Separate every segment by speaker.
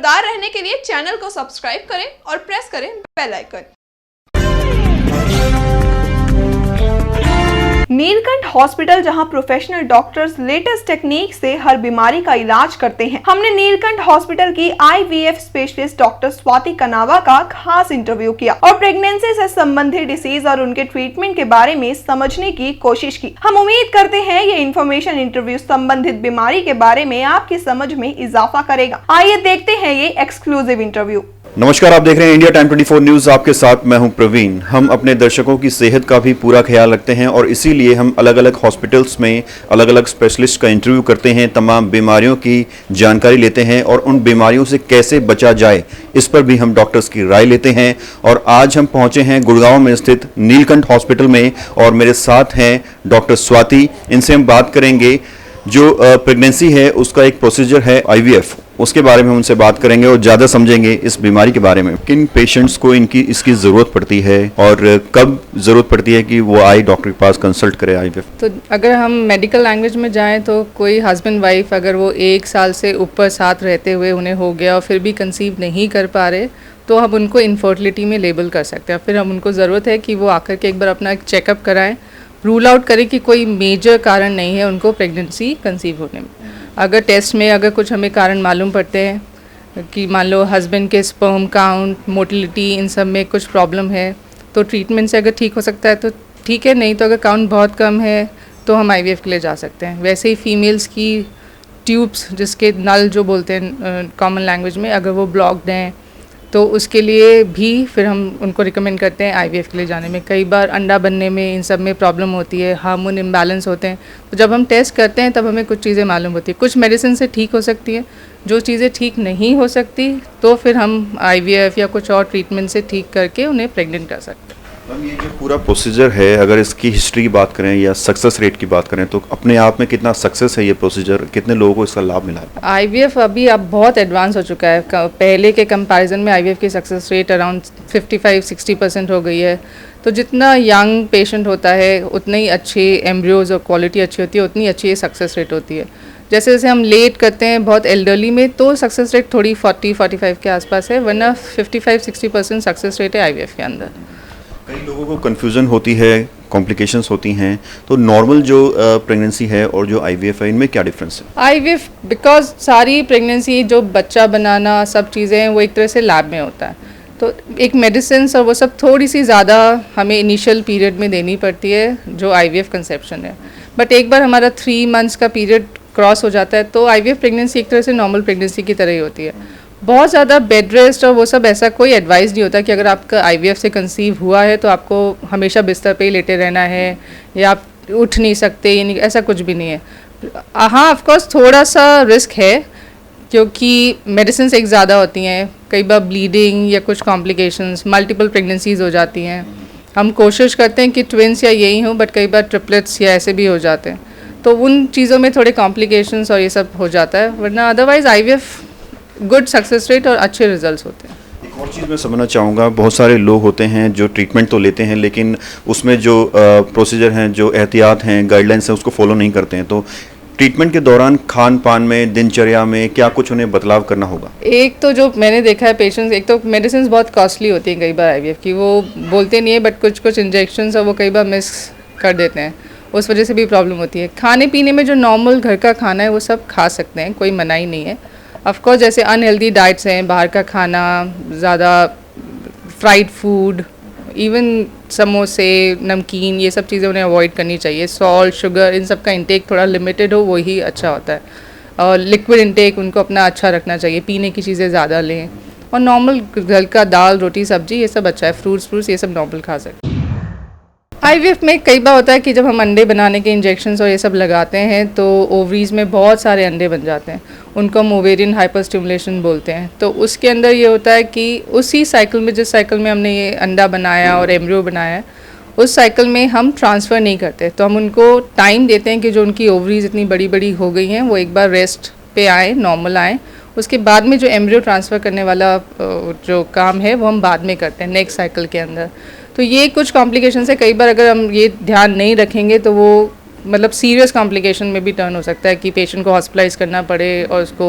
Speaker 1: लगातार रहने के लिए चैनल को सब्सक्राइब करें और प्रेस करें बेल आइकन। नीलकंठ हॉस्पिटल, जहां प्रोफेशनल डॉक्टर्स लेटेस्ट टेक्निक से हर बीमारी का इलाज करते हैं। हमने नीलकंठ हॉस्पिटल की IVF स्पेशलिस्ट डॉक्टर स्वाति कनावा का खास इंटरव्यू किया और प्रेगनेंसी से संबंधित डिसीज और उनके ट्रीटमेंट के बारे में समझने की कोशिश की। हम उम्मीद करते हैं ये इन्फॉर्मेशन इंटरव्यू संबंधित बीमारी के बारे में आपकी समझ में इजाफा करेगा। आइए देखते हैं ये एक्सक्लूसिव इंटरव्यू।
Speaker 2: नमस्कार, आप देख रहे हैं इंडिया टाइम 24 न्यूज़। आपके साथ मैं हूं प्रवीण। हम अपने दर्शकों की सेहत का भी पूरा ख्याल रखते हैं और इसीलिए हम अलग अलग हॉस्पिटल्स में अलग अलग स्पेशलिस्ट का इंटरव्यू करते हैं, तमाम बीमारियों की जानकारी लेते हैं और उन बीमारियों से कैसे बचा जाए इस पर भी हम डॉक्टर्स की राय लेते हैं। और आज हम पहुंचे हैं गुड़गांव में स्थित नीलकंठ हॉस्पिटल में और मेरे साथ हैं डॉक्टर स्वाति। इनसे हम बात करेंगे जो प्रेगनेंसी है उसका एक प्रोसीजर है IVF, उसके बारे में उनसे बात करेंगे और ज़्यादा समझेंगे इस बीमारी के बारे में। किन पेशेंट्स को इसकी ज़रूरत पड़ती है और कब ज़रूरत पड़ती है कि वो आए डॉक्टर के पास कंसल्ट करे IVF।
Speaker 3: तो अगर हम मेडिकल लैंग्वेज में जाएं तो कोई हस्बैंड वाइफ अगर वो 1 साल से ऊपर साथ रहते हुए उन्हें हो गया और फिर भी कंसीव नहीं कर पा रहे तो हम उनको इनफर्टिलिटी में लेबल कर सकते हैं। फिर हम उनको ज़रूरत है कि वो आकर के एक बार अपना एक चेकअप कराएं, रूल आउट करें कि कोई मेजर कारण नहीं है उनको प्रेगनेंसी कंसीव होने में। अगर टेस्ट में अगर कुछ हमें कारण मालूम पड़ते हैं कि मान लो हस्बैंड के स्पर्म काउंट, मोटिलिटी, इन सब में कुछ प्रॉब्लम है तो ट्रीटमेंट से अगर ठीक हो सकता है तो ठीक है, नहीं तो अगर काउंट बहुत कम है तो हम IVF के लिए जा सकते हैं। वैसे ही फीमेल्स की ट्यूब्स, जिसके नल जो बोलते हैं कॉमन लैंग्वेज में, अगर वो ब्लॉक्ड हैं तो उसके लिए भी फिर हम उनको रिकमेंड करते हैं IVF के लिए जाने में। कई बार अंडा बनने में, इन सब में प्रॉब्लम होती है, हार्मोन इम्बैलेंस होते हैं, तो जब हम टेस्ट करते हैं तब हमें कुछ चीज़ें मालूम होती है। कुछ मेडिसिन से ठीक हो सकती है, जो चीज़ें ठीक नहीं हो सकती तो फिर हम IVF या कुछ और ट्रीटमेंट से ठीक करके उन्हें प्रेग्नेंट कर सकते हैं।
Speaker 2: मैम, ये जो पूरा प्रोसीजर है, अगर इसकी हिस्ट्री की बात करें या सक्सेस रेट की बात करें तो अपने आप में कितना सक्सेस है ये प्रोसीजर, कितने लोगों को इसका लाभ मिला है?
Speaker 3: IVF अभी अब बहुत एडवांस हो चुका है। पहले के कंपैरिजन में IVF की सक्सेस रेट अराउंड 55-60% हो गई है। तो जितना यंग पेशेंट होता है उतने ही अच्छे एम्ब्रियोज और क्वालिटी अच्छी होती है, उतनी अच्छी सक्सेस रेट होती है। जैसे जैसे हम लेट करते हैं बहुत एल्डरली में तो सक्सेस रेट थोड़ी 40-45 के आसपास है, वरना 55-60% सक्सेस रेट है IVF के अंदर।
Speaker 2: कई लोगों को कन्फ्यूज़न होती है, कॉम्प्लिकेशंस होती हैं, तो नॉर्मल जो प्रेगनेंसी है और जो IVF है, इनमें क्या डिफरेंस है?
Speaker 3: IVF बिकॉज सारी प्रेगनेंसी, जो बच्चा बनाना, सब चीज़ें वो एक तरह से लैब में होता है, तो एक मेडिसिन और वो सब थोड़ी सी ज़्यादा हमें इनिशियल पीरियड में देनी पड़ती है जो IVF कंसेप्शन है। बट एक बार हमारा 3 मंथ्स का पीरियड क्रॉस हो जाता है तो IVF प्रेगनेंसी एक तरह से नॉर्मल प्रेगनेंसी की तरह ही होती है। बहुत ज़्यादा बेड रेस्ट और वो सब ऐसा कोई एडवाइस नहीं होता कि अगर आपका IVF से कंसीव हुआ है तो आपको हमेशा बिस्तर पे ही लेटे रहना है या आप उठ नहीं सकते, यानी ऐसा कुछ भी नहीं है। हाँ, ऑफकोर्स थोड़ा सा रिस्क है क्योंकि मेडिसिन एक ज़्यादा होती हैं, कई बार ब्लीडिंग या कुछ कॉम्प्लिकेशंस, मल्टीपल प्रेगनेंसीज हो जाती हैं। हम कोशिश करते हैं कि ट्विंस या यही हों, बट कई बार ट्रिपलेट्स या ऐसे भी हो जाते हैं, तो उन चीज़ों में थोड़े कॉम्प्लिकेशंस और ये सब हो जाता है, वरना otherwise IVF good success rate और अच्छे रिजल्ट्स होते हैं।
Speaker 2: एक और चीज़ मैं समझना चाहूँगा, बहुत सारे लोग होते हैं जो ट्रीटमेंट तो लेते हैं लेकिन उसमें जो प्रोसीजर हैं, जो एहतियात हैं, गाइडलाइंस हैं, उसको फॉलो नहीं करते हैं। तो ट्रीटमेंट के दौरान खान पान में, दिनचर्या में क्या कुछ उन्हें बदलाव करना होगा?
Speaker 3: एक तो जो मैंने देखा है पेशेंट्स, एक तो मेडिसिन बहुत कॉस्टली होती हैं कई बार IVF की, वो बोलते नहीं है बट कुछ कुछ इंजेक्शंस और वो कई बार मिस कर देते हैं, उस वजह से भी प्रॉब्लम होती है। खाने पीने में जो नॉर्मल घर का खाना है वो सब खा सकते हैं, कोई मनाही नहीं है। ऑफकोर्स जैसे अनहेल्दी डाइट्स हैं, बाहर का खाना, ज़्यादा फ्राइड फूड, इवन समोसे, नमकीन, ये सब चीज़ें उन्हें अवॉइड करनी चाहिए। सॉल्ट, शुगर, इन सब का इंटेक थोड़ा लिमिटेड हो, वही अच्छा होता है। और लिक्विड इंटेक उनको अपना अच्छा रखना चाहिए, पीने की चीज़ें ज़्यादा लें और नॉर्मल घर का दाल, रोटी, सब्जी, ये सब अच्छा है। फ्रूट्स ये सब नॉर्मल खा सकते हैं। IVF में कई बार होता है कि जब हम अंडे बनाने के इंजेक्शंस और ये सब लगाते हैं तो ओवरीज में बहुत सारे अंडे बन जाते हैं, उनको हम ओवेरियन हाइपर स्टिमुलेशन बोलते हैं। तो उसके अंदर ये होता है कि उसी साइकिल में, जिस साइकिल में हमने ये अंडा बनाया और एम्ब्रियो बनाया है, उस साइकिल में हम ट्रांसफ़र नहीं करते। तो हम उनको टाइम देते हैं कि जो उनकी ओवरीज इतनी बड़ी बड़ी हो गई हैं वो एक बार रेस्ट पे आएँ, नॉर्मल आएँ, उसके बाद में जो एम्ब्रियो ट्रांसफ़र करने वाला जो काम है वो हम बाद में करते हैं नेक्स्ट साइकिल के अंदर। तो ये कुछ कॉम्प्लिकेशन है, कई बार अगर हम ये ध्यान नहीं रखेंगे तो वो मतलब सीरियस कॉम्प्लिकेशन में भी टर्न हो सकता है कि पेशेंट को हॉस्पिटलाइज करना पड़े और उसको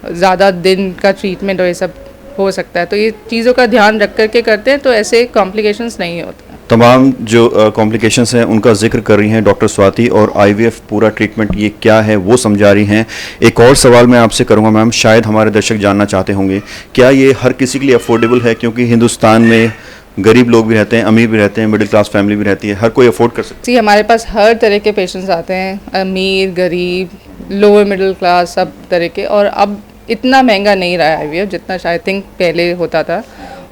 Speaker 3: ज़्यादा दिन का ट्रीटमेंट और ये सब हो सकता है। तो ये चीज़ों का ध्यान रख कर के करते हैं तो ऐसे कॉम्प्लिकेशंस नहीं होते।
Speaker 2: तमाम जो कॉम्प्लिकेशंस हैं उनका जिक्र कर रही हैं डॉक्टर स्वाति, और आईवीएफ पूरा ट्रीटमेंट ये क्या है वो समझा रही हैं। एक और सवाल मैं आपसे करूंगा मैम, शायद हमारे दर्शक जानना चाहते होंगे, क्या ये हर किसी के लिए अफोर्डेबल है? क्योंकि हिंदुस्तान में गरीब लोग भी रहते हैं, अमीर भी रहते हैं, मिडिल क्लास फैमिली भी रहती है, हर कोई अफोर्ड कर सकता
Speaker 3: जी, हमारे पास हर तरह के पेशेंट्स आते हैं, अमीर, गरीब, लोअर मिडिल क्लास, सब तरह के। और अब इतना महंगा नहीं रहा है आईवीएफ जितना शायद थिंक पहले होता था।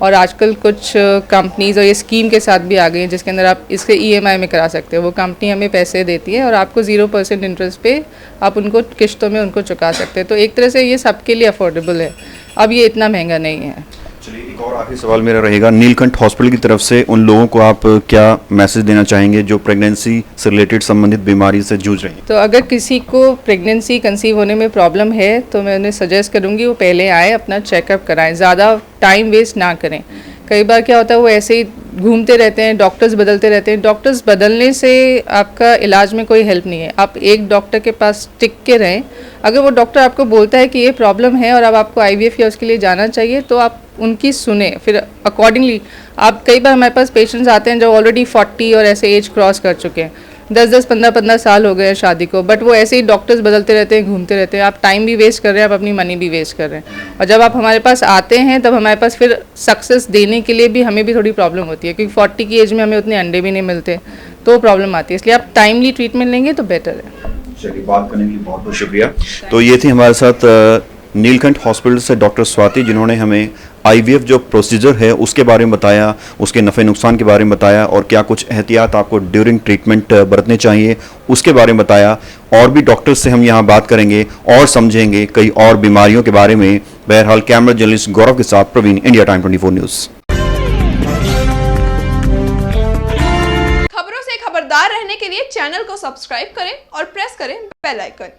Speaker 3: और आजकल कुछ कंपनीज और ये स्कीम के साथ भी आ गई हैं जिसके अंदर आप इसके ईएमआई में करा सकते हो। वो कंपनी हमें पैसे देती है और आपको 0% इंटरेस्ट पे आप उनको किश्तों में उनको चुका सकते हैं। तो एक तरह से ये सबके लिए अफोर्डेबल है, अब ये इतना महंगा नहीं है।
Speaker 2: चलिए, एक और आखिरी सवाल मेरा रहेगा, नीलकंठ हॉस्पिटल की तरफ से उन लोगों को आप क्या मैसेज देना चाहेंगे जो प्रेगनेंसी से रिलेटेड संबंधित बीमारी से जूझ रही हैं?
Speaker 3: तो अगर किसी को प्रेगनेंसी कंसीव होने में प्रॉब्लम है तो मैं उन्हें सजेस्ट करूँगी वो पहले आए, अपना चेकअप कराएं, ज़्यादा टाइम वेस्ट ना करें। कई बार क्या होता है वो ऐसे ही घूमते रहते हैं, डॉक्टर्स बदलते रहते हैं। डॉक्टर्स बदलने से आपका इलाज में कोई हेल्प नहीं है। आप एक डॉक्टर के पास टिक के रहें। अगर वो डॉक्टर आपको बोलता है कि ये प्रॉब्लम है और अब आपको आईवीएफ या उसके लिए जाना चाहिए तो आप उनकी सुने, फिर अकॉर्डिंगली आप। कई बार हमारे पास पेशेंट्स आते हैं जो ऑलरेडी 40 और ऐसे एज क्रॉस कर चुके हैं, 10-10, 15-15 साल हो गए हैं शादी को, बट वो ऐसे ही डॉक्टर्स बदलते रहते हैं, घूमते रहते हैं। आप टाइम भी वेस्ट कर रहे हैं, आप अपनी मनी भी वेस्ट कर रहे हैं। और जब आप हमारे पास आते हैं तब हमारे पास फिर सक्सेस देने के लिए भी हमें भी थोड़ी प्रॉब्लम होती है, क्योंकि 40 की एज में हमें उतने अंडे भी नहीं मिलते, तो प्रॉब्लम आती है। इसलिए आप टाइमली ट्रीटमेंट लेंगे तो बेटर है।
Speaker 2: चलिए, बात करने के लिए बहुत बहुत शुक्रिया। तो ये थी हमारे साथ नीलकंठ हॉस्पिटल से डॉक्टर स्वाति, जिन्होंने हमें आईवीएफ जो प्रोसीजर है उसके बारे में बताया, उसके नफ़े नुकसान के बारे में बताया, और क्या कुछ एहतियात आपको ड्यूरिंग ट्रीटमेंट बरतने चाहिए उसके बारे में बताया। और भी डॉक्टर से हम यहाँ बात करेंगे और समझेंगे कई और बीमारियों के बारे में। बहरहाल, कैमरा जर्नलिस्ट गौरव के साथ प्रवीण, इंडिया टाइम 24 न्यूज़।
Speaker 1: खबरों से खबरदार रहने के लिए चैनल को सब्सक्राइब करें और प्रेस करें बेल आइकन।